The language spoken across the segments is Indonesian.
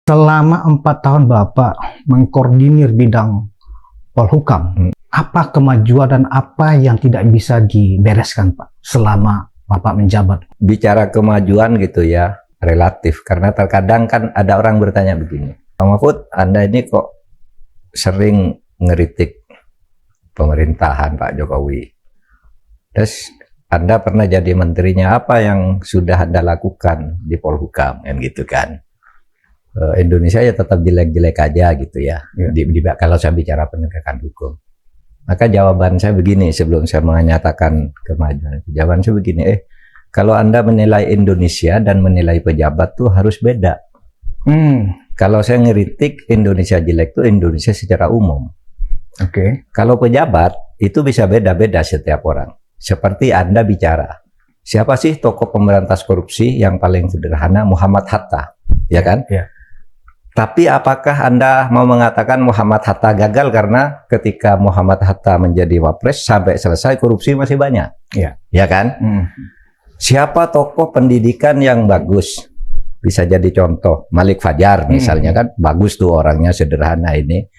Selama 4 tahun Bapak mengkoordinir bidang Polhukam, apa kemajuan dan apa yang tidak bisa dibereskan Pak selama Bapak menjabat? Bicara kemajuan gitu ya, relatif. Karena terkadang kan ada orang bertanya begini, Pak Mahfud, Anda ini kok sering ngeritik pemerintahan Pak Jokowi. Terus Anda pernah jadi menterinya, apa yang sudah Anda lakukan di Polhukam? Kan gitu kan. Indonesia ya tetap jelek-jelek aja gitu ya, kalau saya bicara penegakan hukum. Maka jawaban saya begini sebelum saya menyatakan kemajuan. Jawaban saya begini, kalau Anda menilai Indonesia dan menilai pejabat tuh harus beda. Kalau saya ngeritik Indonesia jelek tuh Indonesia secara umum. Kalau pejabat itu bisa beda-beda setiap orang. Seperti Anda bicara, siapa sih tokoh pemberantas korupsi yang paling sederhana? Muhammad Hatta, ya kan? Tapi apakah Anda mau mengatakan Muhammad Hatta gagal karena ketika Muhammad Hatta menjadi wapres sampai selesai korupsi masih banyak? Ya kan? Siapa tokoh pendidikan yang bagus? Bisa jadi contoh Malik Fajar misalnya kan, bagus tuh orangnya, sederhana ini.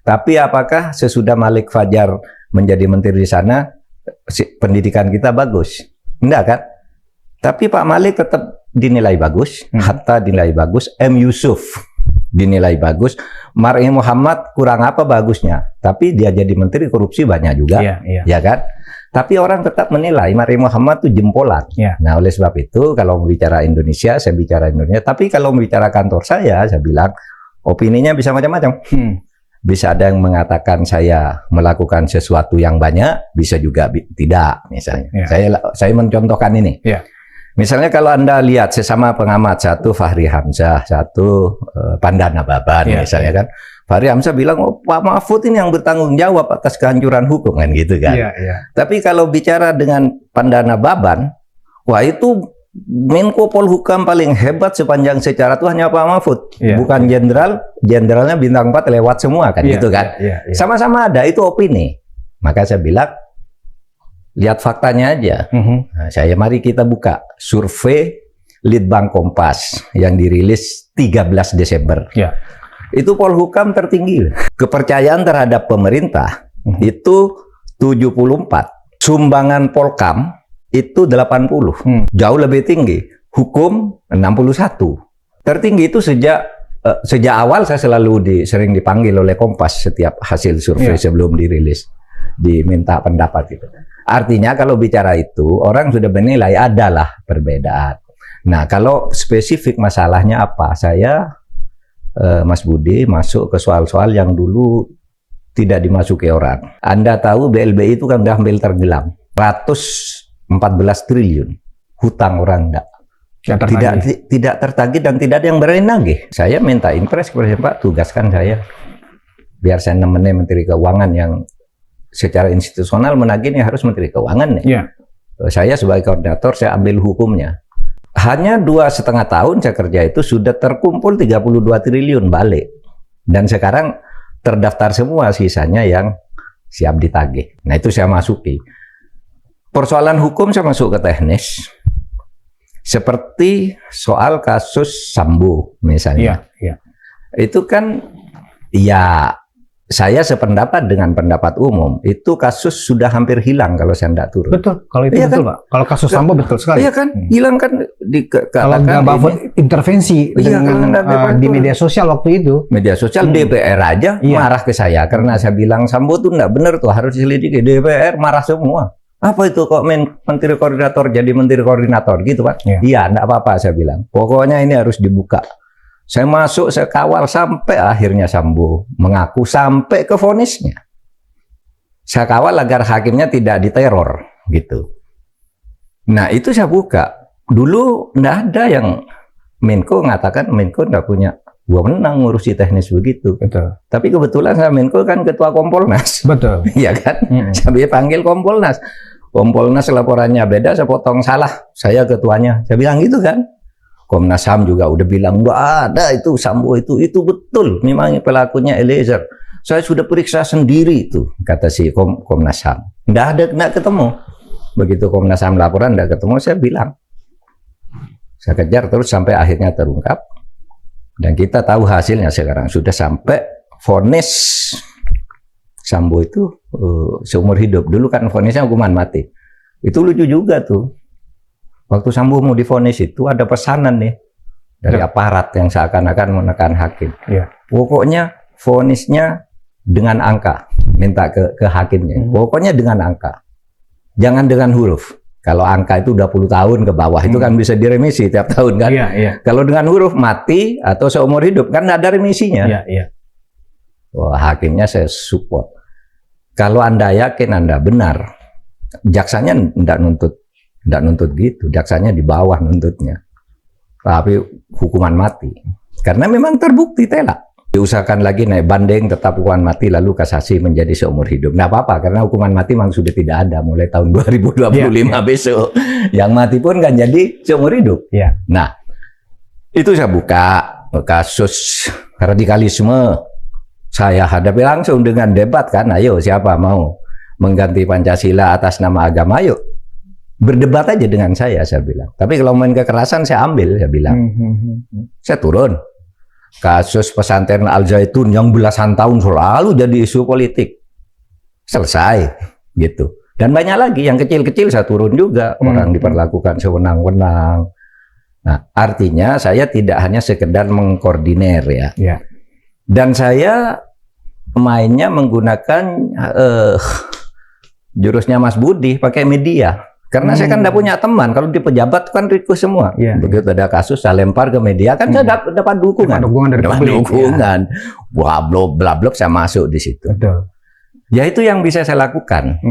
Tapi apakah sesudah Malik Fajar menjadi menteri di sana pendidikan kita bagus? Enggak kan? Tapi Pak Malik tetap dinilai bagus, Hatta dinilai bagus, M. Yusuf dinilai bagus, Mar'i Muhammad kurang apa bagusnya, tapi dia jadi menteri korupsi banyak juga, ya kan? Tapi orang tetap menilai Mar'i Muhammad itu jempolan. Nah, oleh sebab itu kalau bicara Indonesia, saya bicara Indonesia. Tapi kalau bicara kantor saya bilang opininya bisa macam-macam. Bisa ada yang mengatakan saya melakukan sesuatu yang banyak, bisa juga tidak. Misalnya, saya mencontohkan ini. Misalnya kalau Anda lihat sesama pengamat, satu Fahri Hamzah, satu Pandana Baban, misalnya kan, Fahri Hamzah bilang, oh Pak Mahfud ini yang bertanggung jawab atas kehancuran hukum, kan gitu kan. Tapi kalau bicara dengan Pandana Baban, wah itu Menko Polhukam paling hebat sepanjang sejarah itu hanya Pak Mahfud, bukan jenderal, jenderalnya bintang 4 lewat semua, kan gitu kan. Sama-sama ada, itu opini. Maka saya bilang, lihat faktanya aja. Nah, mari kita buka survei Litbang Kompas yang dirilis 13 Desember. Itu Polhukam tertinggi. Kepercayaan terhadap pemerintah itu 74. Sumbangan Polkam itu 80. Jauh lebih tinggi. Hukum 61. Tertinggi itu sejak awal saya selalu sering dipanggil oleh Kompas setiap hasil survei sebelum dirilis. Diminta pendapat gitu. Artinya kalau bicara itu, orang sudah menilai adalah perbedaan. Nah, kalau spesifik masalahnya apa? Saya, Mas Budi, masuk ke soal-soal yang dulu tidak dimasuki orang. Anda tahu BLBI itu kan udah hampir tenggelam. 114 triliun hutang orang tidak tertagih dan tidak ada yang berani nagih. Saya minta impres kepada Pak, tugaskan saya. Biar saya nemenin Menteri Keuangan yang secara institusional menagihnya harus Menteri Keuangan. Saya sebagai koordinator, saya ambil hukumnya. Hanya 2,5 tahun saya kerja itu sudah terkumpul 32 triliun balik. Dan sekarang terdaftar semua, sisanya yang siap ditagih. Nah itu saya masuki. Persoalan hukum saya masuk ke teknis. Seperti soal kasus Sambo misalnya. Itu kan saya sependapat dengan pendapat umum, itu kasus sudah hampir hilang kalau saya tidak turun. Betul, kalau itu betul kan? Pak. Kalau kasus Sambo betul sekali. Iya kan, hilang kan. Kalau nggak Mahfud intervensi di media sosial waktu itu. Media sosial DPR aja marah ke saya karena saya bilang Sambo itu nggak benar tuh, harus diselidiki. DPR marah semua. Apa itu kok menteri koordinator jadi menteri koordinator gitu Pak? Iya, nggak apa-apa saya bilang. Pokoknya ini harus dibuka. Saya masuk, saya kawal sampai akhirnya Sambo mengaku sampai ke vonisnya. Saya kawal agar hakimnya tidak diteror, gitu. Nah itu saya buka. Dulu nggak ada yang Menko mengatakan Menko nggak punya wewenang ngurusi teknis begitu. Tapi kebetulan saya Menko kan ketua Kompolnas. Iya kan? Saya panggil Kompolnas. Kompolnas laporannya beda, saya potong salah. Saya ketuanya. Saya bilang gitu kan. Komnas HAM juga udah bilang, nggak ada itu Sambo itu betul, memang pelakunya Eliezer. Saya sudah periksa sendiri itu, kata si Komnas HAM. Nggak ketemu. Begitu Komnas HAM laporan nggak ketemu, saya bilang. Saya kejar terus sampai akhirnya terungkap. Dan kita tahu hasilnya sekarang sudah sampai vonis Sambo itu seumur hidup. Dulu kan vonisnya hukuman mati. Itu lucu juga tuh. Waktu Sambo mau divonis itu ada pesanan nih dari aparat yang seakan-akan menekan hakim. Ya. Pokoknya vonisnya dengan angka, minta ke hakimnya. Pokoknya dengan angka. Jangan dengan huruf. Kalau angka itu 20 tahun ke bawah itu kan bisa diremisi tiap tahun kan. Iya, iya. Kalau dengan huruf mati atau seumur hidup kan ada remisinya. Iya, iya. Wah, hakimnya saya support. Kalau Anda yakin Anda benar, jaksanya tidak nuntut gitu, jaksanya di bawah nuntutnya. Tapi hukuman mati. Karena memang terbukti telak. Diusahakan lagi naik banding tetap hukuman mati lalu kasasi menjadi seumur hidup. Nggak apa-apa karena hukuman mati memang sudah tidak ada mulai tahun 2025 besok. Yang mati pun kan jadi seumur hidup. Ya. Nah, itu saya buka kasus radikalisme. Saya hadapi langsung dengan debat kan. Ayo siapa mau mengganti Pancasila atas nama agama, ayo. Berdebat aja dengan saya bilang. Tapi kalau main kekerasan saya ambil, saya bilang. Saya turun. Kasus pesantren Al Zaitun yang belasan tahun selalu jadi isu politik. Selesai gitu. Dan banyak lagi yang kecil-kecil saya turun juga. Orang diperlakukan sewenang-wenang. Nah, artinya saya tidak hanya sekedar mengkoordinir ya. Ya. Dan saya mainnya menggunakan jurusnya Mas Budi, pakai media. Karena saya kan tidak punya teman. Kalau di pejabat kan request semua. Ya. Begitu ada kasus, saya lempar ke media. Kan saya dapat dukungan. Dapat dukungan. Wah, blok saya masuk di situ. Betul. Ya itu yang bisa saya lakukan.